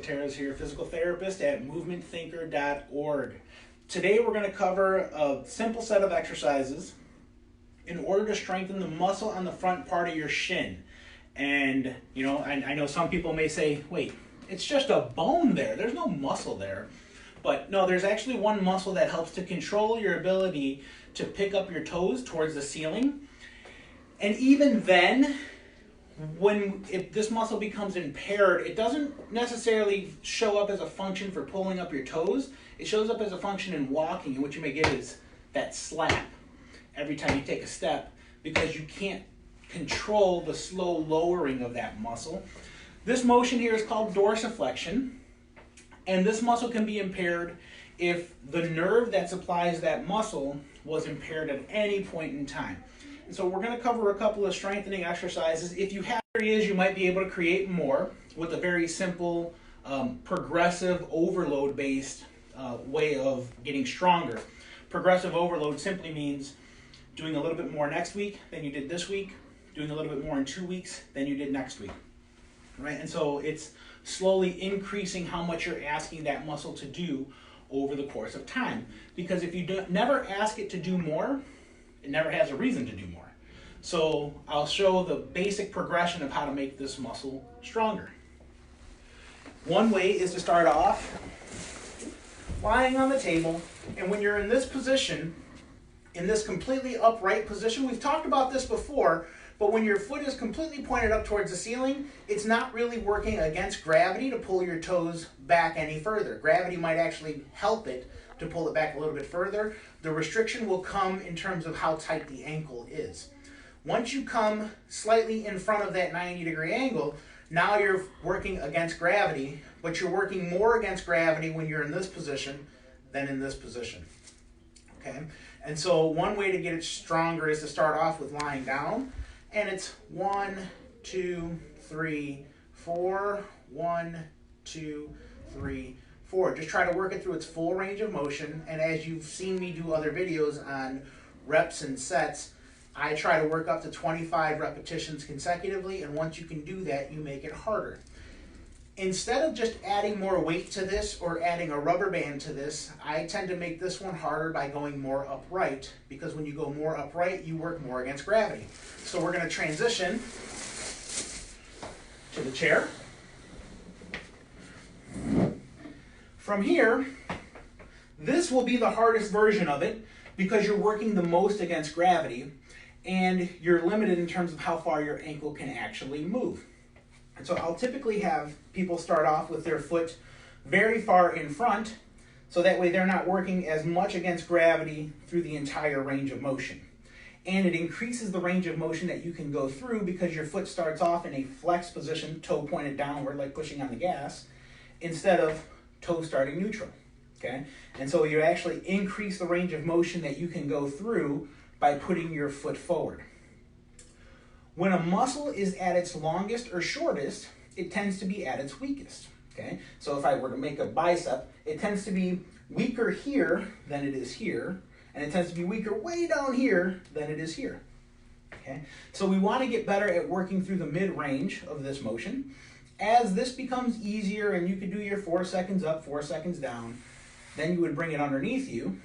Tara's here, physical therapist at movementthinker.org. Today we're going to cover a simple set of exercises in order to strengthen the muscle on the front part of your shin. And, you know, I know some people may say, wait, it's just a bone there. There's no muscle there. But no, there's actually one muscle that helps to control your ability to pick up your toes towards the ceiling. And even then, if this muscle becomes impaired, it doesn't necessarily show up as a function for pulling up your toes. It shows up as a function in walking, and what you may get is that slap every time you take a step because you can't control the slow lowering of that muscle. This motion here is called dorsiflexion, and this muscle can be impaired if the nerve that supplies that muscle was impaired at any point in time. And so we're going to cover a couple of strengthening exercises. If you have areas, you might be able to create more with a very simple, progressive overload-based way of getting stronger. Progressive overload simply means doing a little bit more next week than you did this week, doing a little bit more in 2 weeks than you did next week, right? And so it's slowly increasing how much you're asking that muscle to do over the course of time. Because if you never ask it to do more, it never has a reason to do more. So I'll show the basic progression of how to make this muscle stronger. One way is to start off lying on the table, and when you're in this position, in this completely upright position, we've talked about this before, but when your foot is completely pointed up towards the ceiling, it's not really working against gravity to pull your toes back any further. Gravity might actually help it to pull it back a little bit further. The restriction will come in terms of how tight the ankle is. Once you come slightly in front of that 90-degree angle, now you're working against gravity, but you're working more against gravity when you're in this position than in this position. Okay? And so one way to get it stronger is to start off with lying down, and it's 1, 2, 3, 4, 1, 2, 3, 4. Just try to work it through its full range of motion, and as you've seen me do other videos on reps and sets, I try to work up to 25 repetitions consecutively, and once you can do that, you make it harder. Instead of just adding more weight to this or adding a rubber band to this, I tend to make this one harder by going more upright, because when you go more upright, you work more against gravity. So we're going to transition to the chair. From here, this will be the hardest version of it because you're working the most against gravity and you're limited in terms of how far your ankle can actually move. And so I'll typically have people start off with their foot very far in front, so that way they're not working as much against gravity through the entire range of motion. And it increases the range of motion that you can go through because your foot starts off in a flex position, toe pointed downward like pushing on the gas, instead of toe starting neutral. Okay? And so you actually increase the range of motion that you can go through by putting your foot forward. When a muscle is at its longest or shortest, it tends to be at its weakest. Okay? So if I were to make a bicep, it tends to be weaker here than it is here, and it tends to be weaker way down here than it is here. Okay? So we want to get better at working through the mid-range of this motion. As this becomes easier and you can do your 4 seconds up, 4 seconds down, then you would bring it underneath you,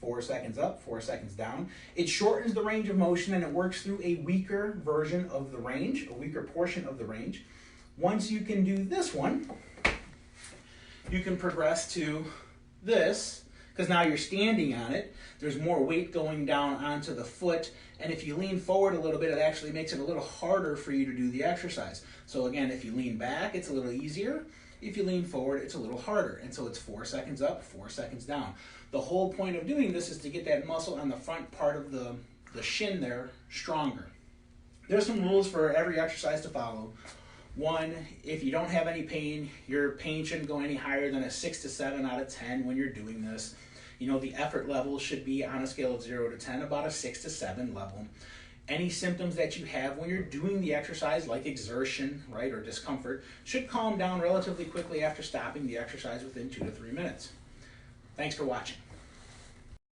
4 seconds up, 4 seconds down. It shortens the range of motion and it works through a weaker version of the range, a weaker portion of the range. Once you can do this one, you can progress to this, because now you're standing on it. There's more weight going down onto the foot, and if you lean forward a little bit, it actually makes it a little harder for you to do the exercise. So again, if you lean back, it's a little easier. If you lean forward, it's a little harder. And so it's 4 seconds up, 4 seconds down. The whole point of doing this is to get that muscle on the front part of the shin there stronger. There's some rules for every exercise to follow. One, if you don't have any pain, your pain shouldn't go any higher than a 6 to 7 out of 10 when you're doing this. You know, the effort level should be on a scale of 0 to 10, about a 6 to 7 level. Any symptoms that you have when you're doing the exercise, like exertion, right, or discomfort, should calm down relatively quickly after stopping the exercise within 2 to 3 minutes. Thanks for watching.